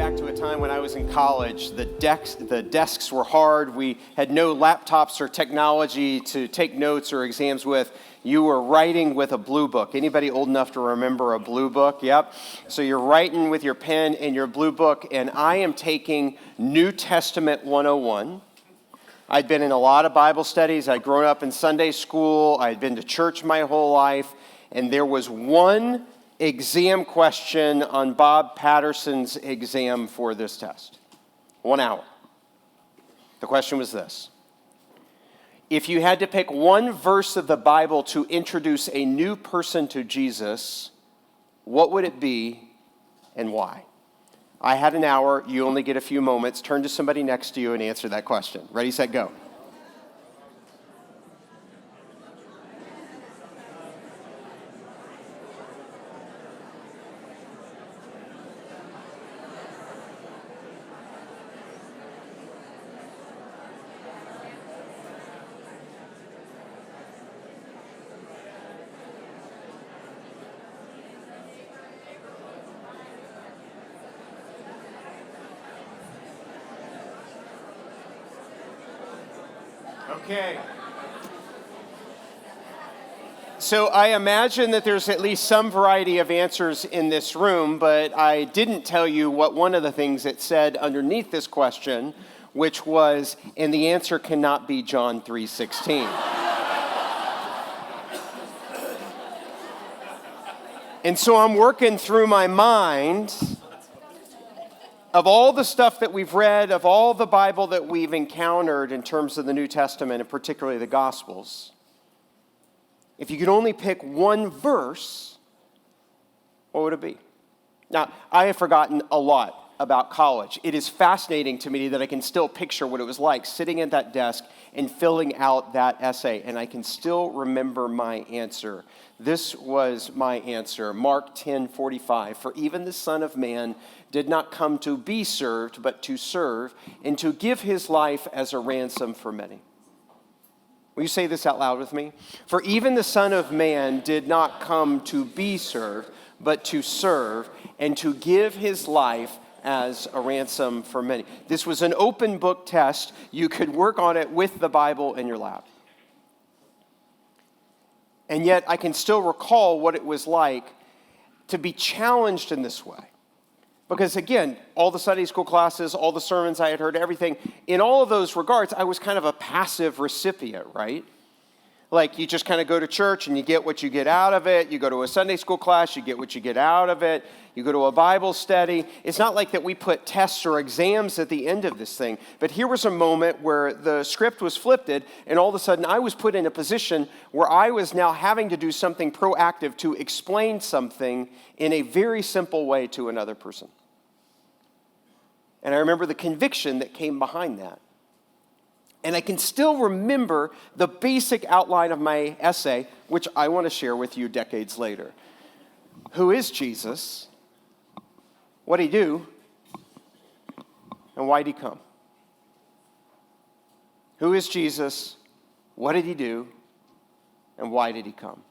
back to a time when I was in college. The desks were hard. We had no laptops or technology to take notes or exams with. You were writing with a blue book. Anybody old enough to remember a blue book? Yep. So you're writing with your pen and your blue book, and I am taking New Testament 101. I'd been in a lot of Bible studies. I'd grown up in Sunday school. I'd been to church my whole life, and there was one exam question on Bob Patterson's exam for this test. 1 hour. The question was this: if you had to pick one verse of the Bible to introduce a new person to Jesus, what would it be and why? I had an hour. You only get a few moments. Turn to somebody next to you and answer that question. Ready, set, go. Okay. So I imagine that there's at least some variety of answers in this room, but I didn't tell you what one of the things it said underneath this question, which was, and the answer cannot be John 3:16. And so I'm working through my mind of all the stuff that we've read, of all the Bible that we've encountered in terms of the New Testament, and particularly the Gospels. If you could only pick one verse, what would it be? Now, I have forgotten a lot about college. It is fascinating to me that I can still picture what it was like sitting at that desk and filling out that essay, and I can still remember my answer. This was my answer, Mark 10:45. For even the Son of Man did not come to be served, but to serve, and to give his life as a ransom for many. Will you say this out loud with me? For even the Son of Man did not come to be served, but to serve, and to give his life as a ransom for many. This was an open book test. You could work on it with the Bible in your lap. And yet I can still recall what it was like to be challenged in this way. Because again, all the Sunday school classes, all the sermons I had heard, everything, in all of those regards, I was kind of a passive recipient, right? Like you just kind of go to church and you get what you get out of it. You go to a Sunday school class, you get what you get out of it. You go to a Bible study. It's not like that we put tests or exams at the end of this thing. But here was a moment where the script was flipped, and all of a sudden I was put in a position where I was now having to do something proactive to explain something in a very simple way to another person. And I remember the conviction that came behind that. And I can still remember the basic outline of my essay, which I want to share with you decades later. Who is Jesus? What did he do? And why did he come? Who is Jesus? What did he do? And why did he come?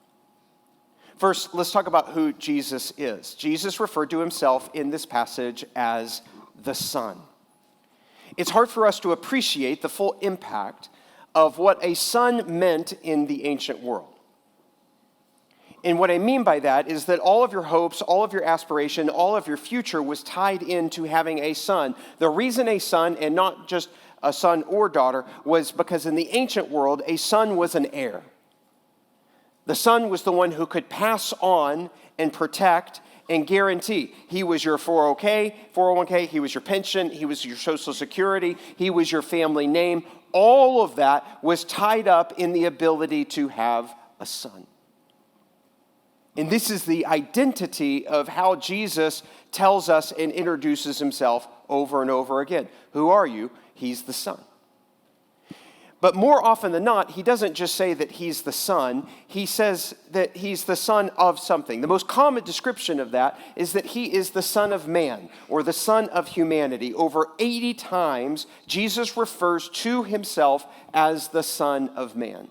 First, let's talk about who Jesus is. Jesus referred to himself in this passage as the Son. It's hard for us to appreciate the full impact of what a son meant in the ancient world. And what I mean by that is that all of your hopes, all of your aspiration, all of your future was tied into having a son. The reason a son, and not just a son or daughter, was because in the ancient world, a son was an heir. The son was the one who could pass on and protect and guarantee. He was your 401k, he was your pension, he was your Social Security, he was your family name. All of that was tied up in the ability to have a son. And this is the identity of how Jesus tells us and introduces himself over and over again. Who are you? He's the Son. But more often than not, he doesn't just say that he's the Son. He says that he's the Son of something. The most common description of that is that he is the Son of Man, or the Son of humanity. Over 80 times, Jesus refers to himself as the Son of Man.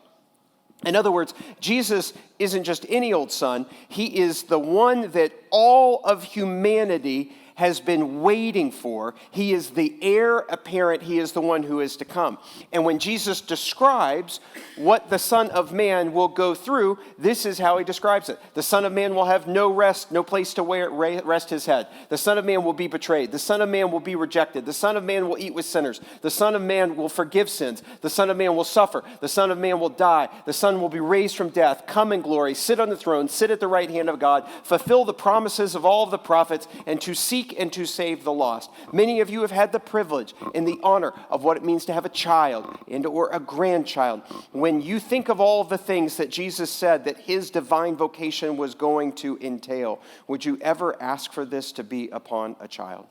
In other words, Jesus isn't just any old son. He is the one that all of humanity has been waiting for. He is the heir apparent. He is the one who is to come. And when Jesus describes what the Son of Man will go through, this is how he describes it. The Son of Man will have no rest, no place to rest his head. The Son of Man will be betrayed. The Son of Man will be rejected. The Son of Man will eat with sinners. The Son of Man will forgive sins. The Son of Man will suffer. The Son of Man will die. The Son will be raised from death, come in glory, sit on the throne, sit at the right hand of God, fulfill the promises of all of the prophets, and to seek and to save the lost. Many of you have had the privilege and the honor of what it means to have a child and or a grandchild. When you think of all of the things that Jesus said that his divine vocation was going to entail, would you ever ask for this to be upon a child?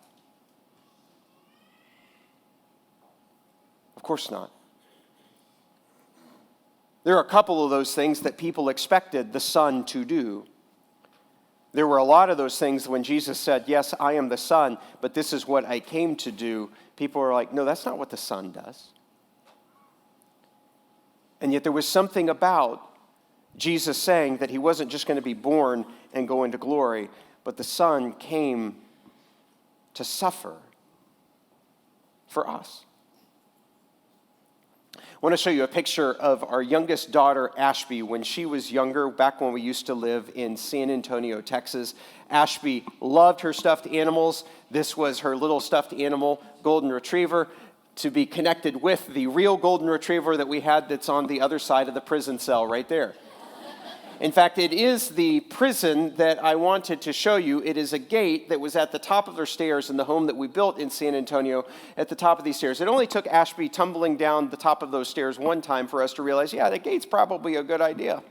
Of course not. There are a couple of those things that people expected the Son to do. There were a lot of those things when Jesus said, yes, I am the Son, but this is what I came to do. People were like, no, that's not what the Son does. And yet there was something about Jesus saying that he wasn't just going to be born and go into glory, but the Son came to suffer for us. I want to show you a picture of our youngest daughter, Ashby, when she was younger, back when we used to live in San Antonio, Texas. Ashby loved her stuffed animals. This was her little stuffed animal, golden retriever, to be connected with the real golden retriever that we had that's on the other side of the prison cell right there. In fact, it is the prison that I wanted to show you. It is a gate that was at the top of their stairs in the home that we built in San Antonio at the top of these stairs. It only took Ashby tumbling down the top of those stairs one time for us to realize, yeah, the gate's probably a good idea.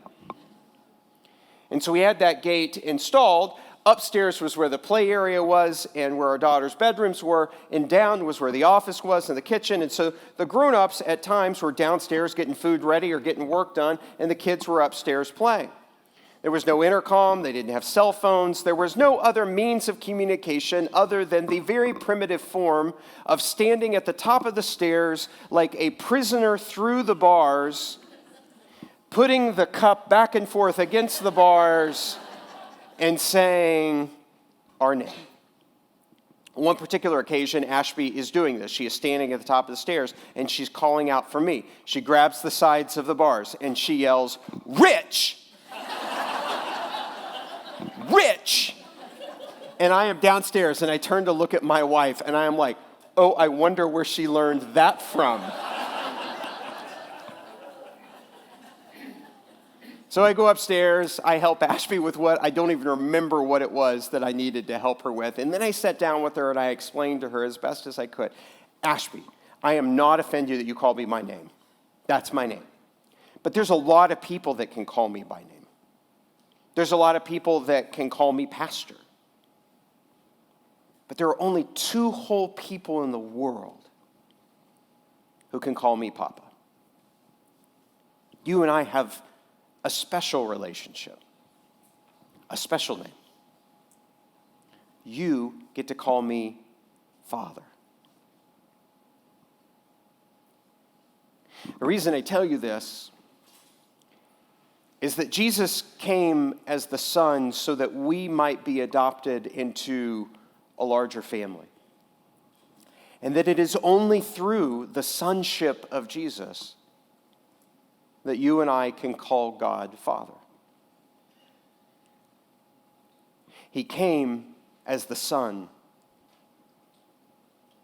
And so we had that gate installed. Upstairs was where the play area was and where our daughter's bedrooms were, and down was where the office was and the kitchen. And so the grown-ups at times were downstairs getting food ready or getting work done, and the kids were upstairs playing. There was no intercom. They didn't have cell phones. There was no other means of communication other than the very primitive form of standing at the top of the stairs like a prisoner through the bars, putting the cup back and forth against the bars and saying our name. On one particular occasion, Ashby is doing this. She is standing at the top of the stairs, and she's calling out for me. She grabs the sides of the bars, and she yells, "Rich! Rich!" And I am downstairs, and I turn to look at my wife, and I am like, oh, I wonder where she learned that from. So I go upstairs, I help Ashby with what I don't even remember what it was that I needed to help her with. And then I sat down with her and I explained to her as best as I could, Ashby, I am not offended that you call me my name. That's my name. But there's a lot of people that can call me by name. There's a lot of people that can call me pastor. But there are only two whole people in the world who can call me Papa. You and I have a special relationship, a special name. You get to call me Father. The reason I tell you this is that Jesus came as the Son so that we might be adopted into a larger family. And that it is only through the sonship of Jesus that you and I can call God Father. He came as the Son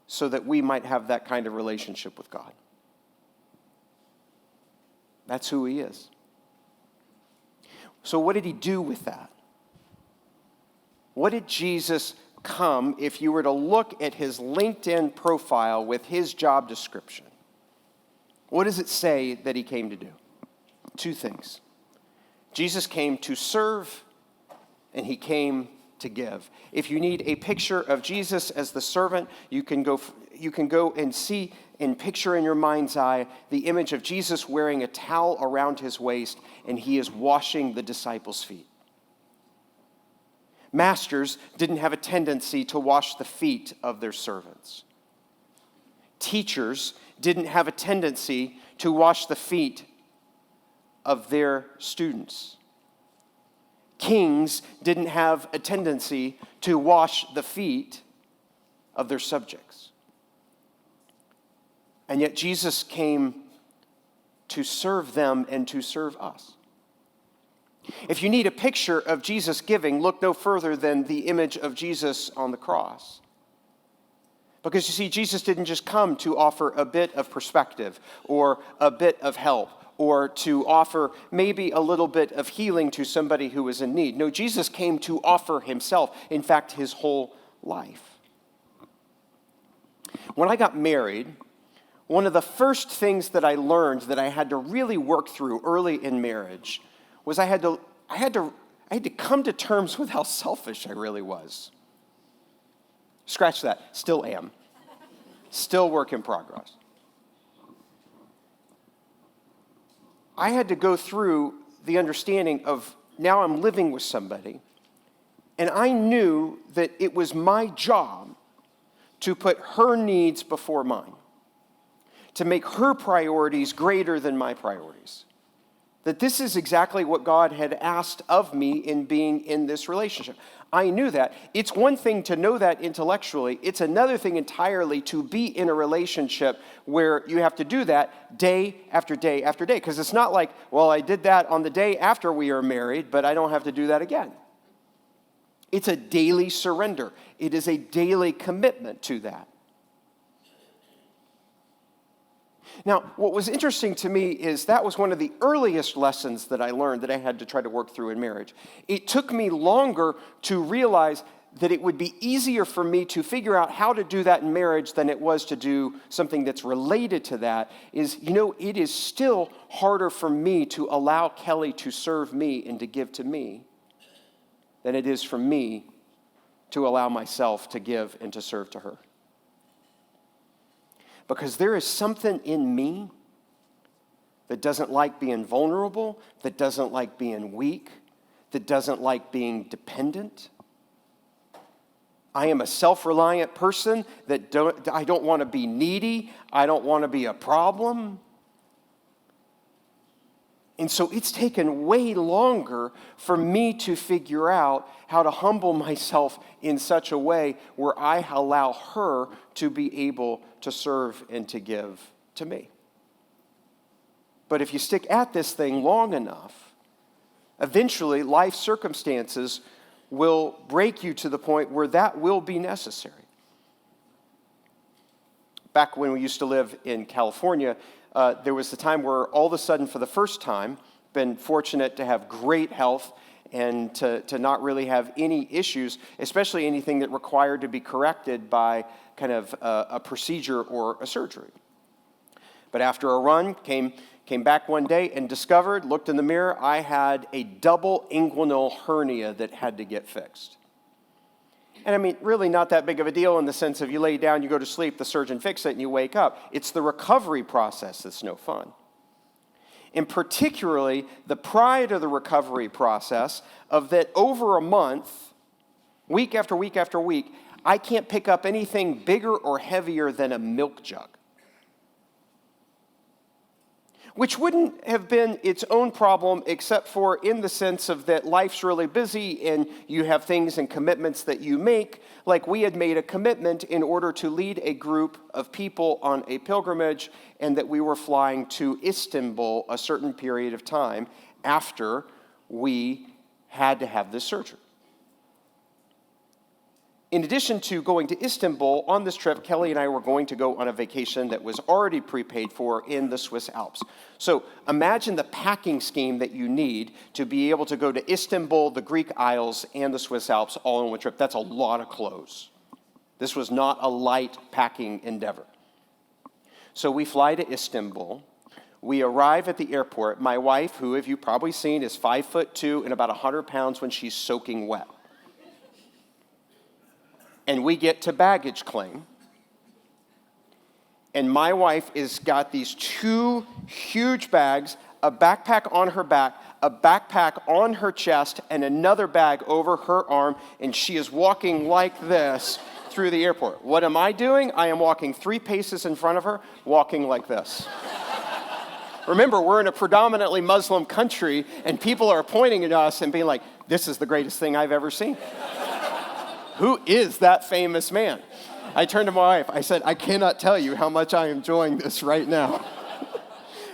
so that we might have that kind of relationship with God. That's who he is. So what did he do with that? What did Jesus come, if you were to look at his LinkedIn profile with his job description? What does it say that he came to do? Two things. Jesus came to serve, and he came to give. If you need a picture of Jesus as the servant, you can go and see and picture in your mind's eye the image of Jesus wearing a towel around his waist, and he is washing the disciples' feet. Masters didn't have a tendency to wash the feet of their servants. Teachers didn't have a tendency to wash the feet of their students. Kings didn't have a tendency to wash the feet of their subjects. And yet Jesus came to serve them and to serve us. If you need a picture of Jesus giving, look no further than the image of Jesus on the cross. Because you see, Jesus didn't just come to offer a bit of perspective or a bit of help or to offer maybe a little bit of healing to somebody who was in need. No, Jesus came to offer himself, in fact, his whole life. When I got married, one of the first things that I learned that I had to really work through early in marriage was I had to come to terms with how selfish I really was. Scratch that. Still am. Still work in progress. I had to go through the understanding of now I'm living with somebody, and I knew that it was my job to put her needs before mine, to make her priorities greater than my priorities. That this is exactly what God had asked of me in being in this relationship. I knew that. It's one thing to know that intellectually. It's another thing entirely to be in a relationship where you have to do that day after day after day. Because it's not like, well, I did that on the day after we are married, but I don't have to do that again. It's a daily surrender. It is a daily commitment to that. Now, what was interesting to me is that was one of the earliest lessons that I learned that I had to try to work through in marriage. It took me longer to realize that it would be easier for me to figure out how to do that in marriage than it was to do something that's related to that. It is still harder for me to allow Kelly to serve me and to give to me than it is for me to allow myself to give and to serve to her. Because there is something in me that doesn't like being vulnerable, that doesn't like being weak, that doesn't like being dependent. I am a self-reliant person I don't want to be needy. I don't want to be a problem. And so it's taken way longer for me to figure out how to humble myself in such a way where I allow her to be able to serve and to give to me. But if you stick at this thing long enough, eventually life circumstances will break you to the point where that will be necessary. Back when we used to live in California, there was the time where all of a sudden, for the first time, been fortunate to have great health and to not really have any issues, especially anything that required to be corrected by kind of a procedure or a surgery. But after a run, came back one day and looked in the mirror, I had a double inguinal hernia that had to get fixed. And I mean, really not that big of a deal in the sense of you lay down, you go to sleep, the surgeon fixes it, and you wake up. It's the recovery process that's no fun. And particularly the pride of the recovery process of that over a month, week after week after week, I can't pick up anything bigger or heavier than a milk jug. Which wouldn't have been its own problem except for in the sense of that life's really busy and you have things and commitments that you make. Like we had made a commitment in order to lead a group of people on a pilgrimage and that we were flying to Istanbul a certain period of time after we had to have this surgery. In addition to going to Istanbul, on this trip, Kelly and I were going to go on a vacation that was already prepaid for in the Swiss Alps. So imagine the packing scheme that you need to be able to go to Istanbul, the Greek Isles, and the Swiss Alps all in one trip. That's a lot of clothes. This was not a light packing endeavor. So we fly to Istanbul. We arrive at the airport. My wife, who, if you've probably seen, is 5'2" and about 100 pounds when she's soaking wet. And we get to baggage claim. And my wife has got these two huge bags, a backpack on her back, a backpack on her chest, and another bag over her arm, and she is walking like this through the airport. What am I doing? I am walking 3 paces in front of her, walking like this. Remember, we're in a predominantly Muslim country, and people are pointing at us and being like, this is the greatest thing I've ever seen. Who is that famous man? I turned to my wife. I said, I cannot tell you how much I am enjoying this right now.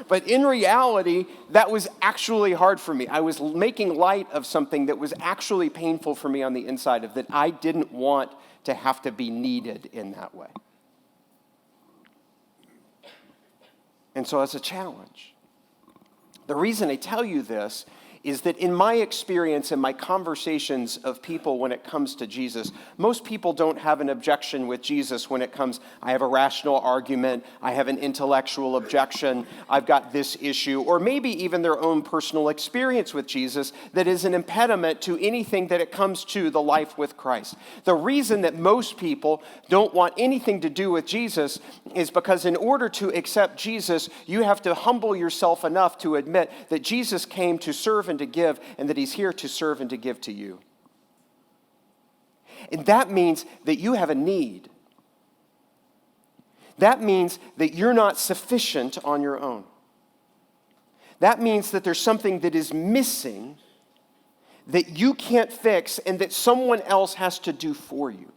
But in reality, that was actually hard for me. I was making light of something that was actually painful for me on the inside of that I didn't want to have to be needed in that way. And so it's a challenge. The reason I tell you this is that in my experience and my conversations of people when it comes to Jesus, most people don't have an objection with Jesus when it comes, I have a rational argument, I have an intellectual objection, I've got this issue, or maybe even their own personal experience with Jesus that is an impediment to anything that it comes to the life with Christ. The reason that most people don't want anything to do with Jesus is because in order to accept Jesus, you have to humble yourself enough to admit that Jesus came to serve and to give, and that he's here to serve and to give to you. And that means that you have a need. That means that you're not sufficient on your own. That means that there's something that is missing that you can't fix and that someone else has to do for you.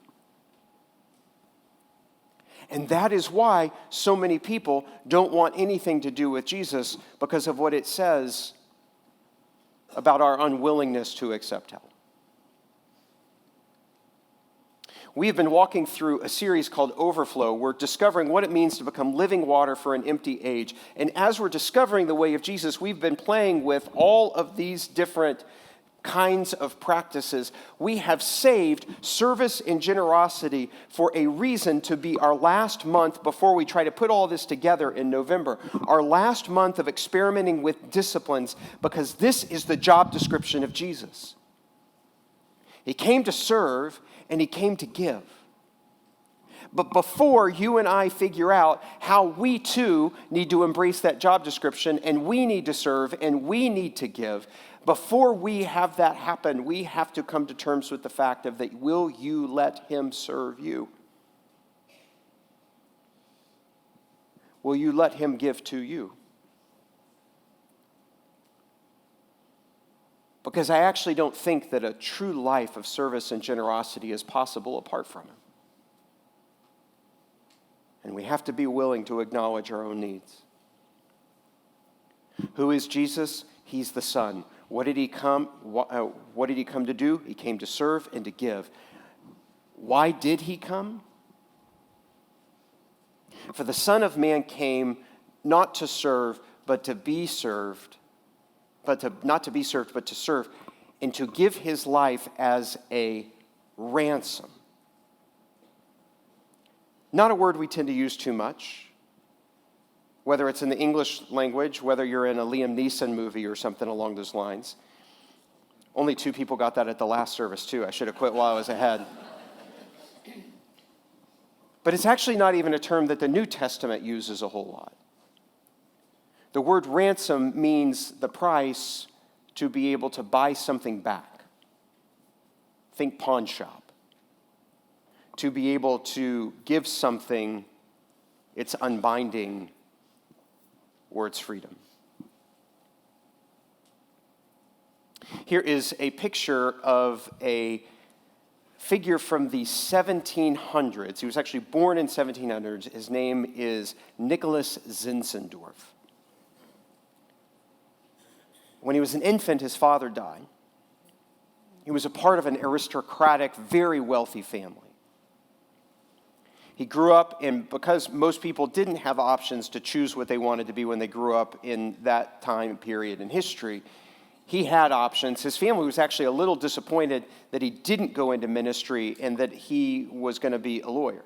And that is why so many people don't want anything to do with Jesus, because of what it says about our unwillingness to accept help. We have been walking through a series called Overflow. We're discovering what it means to become living water for an empty age. And as we're discovering the way of Jesus, we've been playing with all of these different kinds of practices. We have saved service and generosity for a reason to be our last month before we try to put all this together in November. Our last month of experimenting with disciplines, because this is the job description of Jesus. He came to serve and he came to give. But before you and I figure out how we too need to embrace that job description, and we need to serve and we need to give, before we have that happen, we have to come to terms with the fact of that, will you let him serve you? Will you let him give to you? Because I actually don't think that a true life of service and generosity is possible apart from him. And we have to be willing to acknowledge our own needs. Who is Jesus? He's the Son. What did he come to do? He came to serve and to give. Why did he come? For the Son of Man came not to serve, but to be served, not to be served, but to serve, and to give his life as a ransom. Not a word we tend to use too much. Whether it's in the English language, whether you're in a Liam Neeson movie or something along those lines. Only 2 people got that at the last service, too. I should have quit while I was ahead. But it's actually not even a term that the New Testament uses a whole lot. The word ransom means the price to be able to buy something back. Think pawn shop. To be able to give something its unbinding or its freedom. Here is a picture of a figure from the 1700s. He was actually born in 1700s. His name is Nicholas Zinzendorf. When he was an infant, his father died. He was a part of an aristocratic, very wealthy family. He grew up, and because most people didn't have options to choose what they wanted to be when they grew up in that time period in history, he had options. His family was actually a little disappointed that he didn't go into ministry and that he was going to be a lawyer.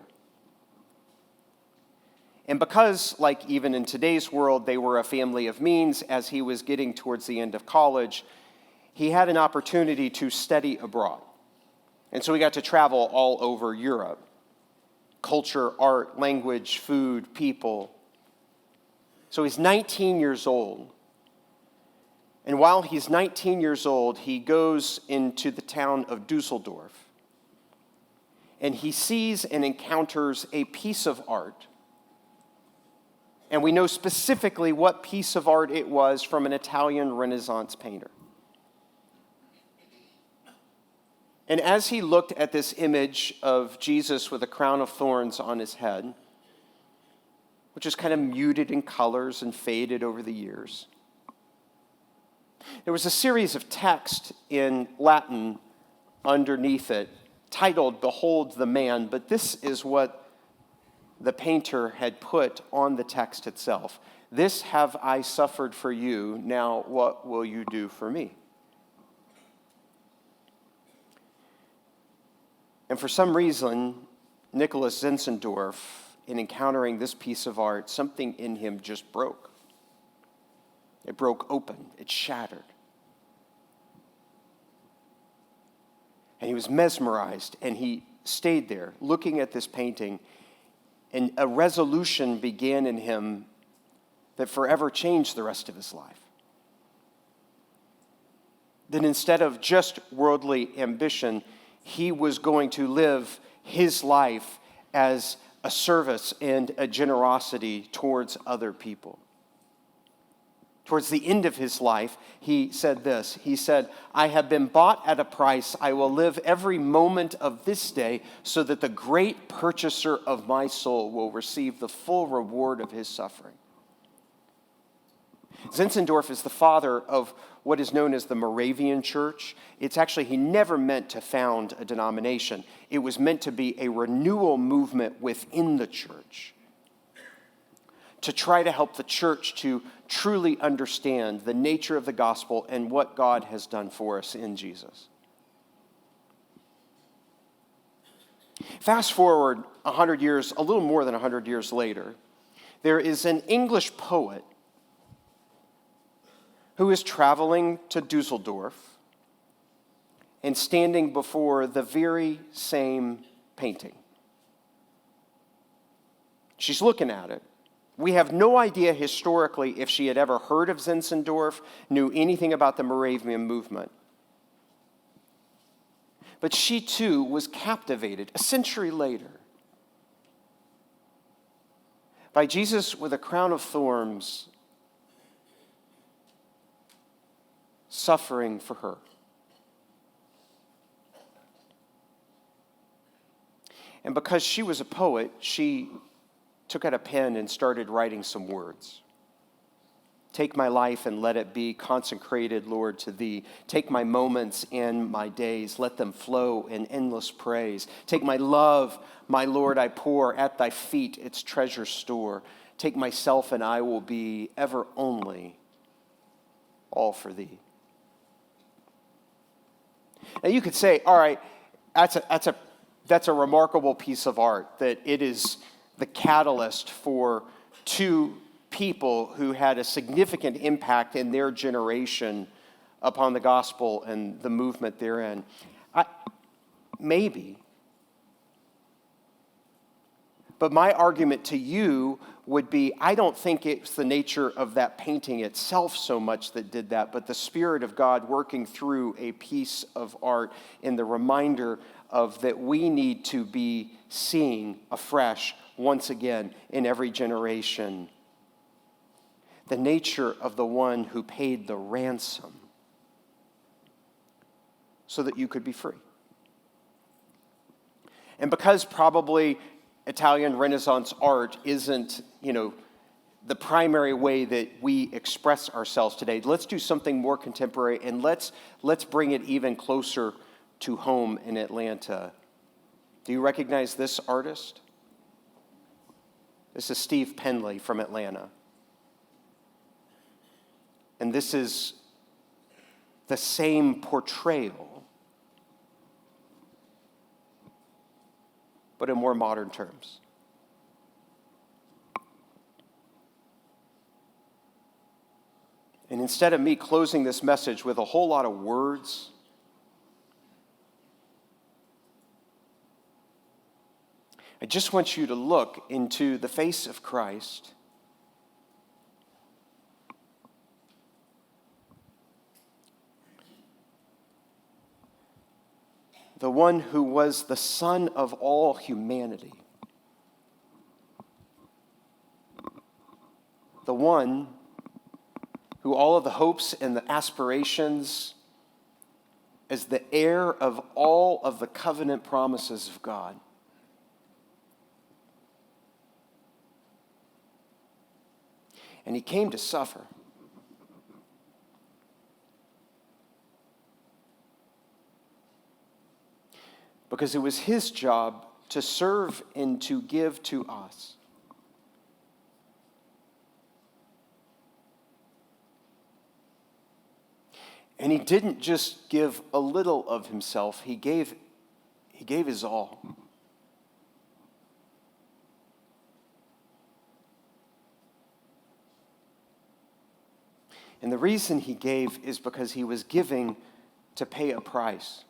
And because, like even in today's world, they were a family of means, as he was getting towards the end of college, he had an opportunity to study abroad. And so he got to travel all over Europe. Culture, art, language, food, people. So he's 19 years old. And while he's 19 years old, he goes into the town of Dusseldorf. And he sees and encounters a piece of art. And we know specifically what piece of art it was from an Italian Renaissance painter. And as he looked at this image of Jesus with a crown of thorns on his head, which is kind of muted in colors and faded over the years, there was a series of text in Latin underneath it titled, "Behold the Man," but this is what the painter had put on the text itself. "This have I suffered for you, now what will you do for me?" And for some reason, Nicholas Zinzendorf, in encountering this piece of art, something in him just broke. It broke open. It shattered. And he was mesmerized, and he stayed there looking at this painting, and a resolution began in him that forever changed the rest of his life. That instead of just worldly ambition, he was going to live his life as a service and a generosity towards other people. Towards the end of his life, he said this. He said, "I have been bought at a price. I will live every moment of this day so that the great purchaser of my soul will receive the full reward of his suffering." Zinzendorf is the father of what is known as the Moravian Church. It's actually, he never meant to found a denomination. It was meant to be a renewal movement within the church, to try to help the church to truly understand the nature of the gospel and what God has done for us in Jesus. Fast forward 100 years, a little more than 100 years later, there is an English poet who is traveling to Dusseldorf and standing before the very same painting. She's looking at it. We have no idea historically if she had ever heard of Zinzendorf, knew anything about the Moravian movement. But she too was captivated a century later by Jesus with a crown of thorns suffering for her. And because she was a poet, she took out a pen and started writing some words. "Take my life and let it be consecrated, Lord, to thee. Take my moments and my days, let them flow in endless praise. Take my love, my Lord, I pour at thy feet its treasure store. Take myself and I will be ever only all for thee." Now you could say, all right, that's a remarkable piece of art, that it is the catalyst for two people who had a significant impact in their generation upon the gospel and the movement therein. Maybe. But my argument to you would be, I don't think it's the nature of that painting itself so much that did that, but the Spirit of God working through a piece of art in the reminder of that we need to be seeing afresh once again in every generation the nature of the one who paid the ransom so that you could be free. And because probably Italian Renaissance art isn't, the primary way that we express ourselves today, let's do something more contemporary, and let's bring it even closer to home in Atlanta. Do you recognize this artist? This is Steve Penley from Atlanta. And this is the same portrayal, but in more modern terms. And instead of me closing this message with a whole lot of words, I just want you to look into the face of Christ the one who was the Son of all humanity, the one who all of the hopes and the aspirations as the heir of all of the covenant promises of God. And he came to suffer. Because it was his job to serve and to give to us. And he didn't just give a little of himself, he gave his all. And the reason he gave is because he was giving to pay a price.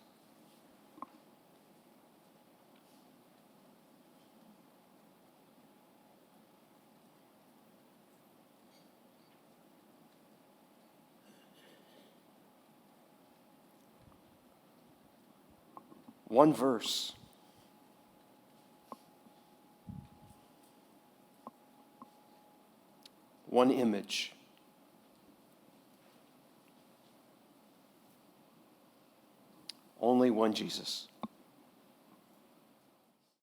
One verse. One image. Only one Jesus.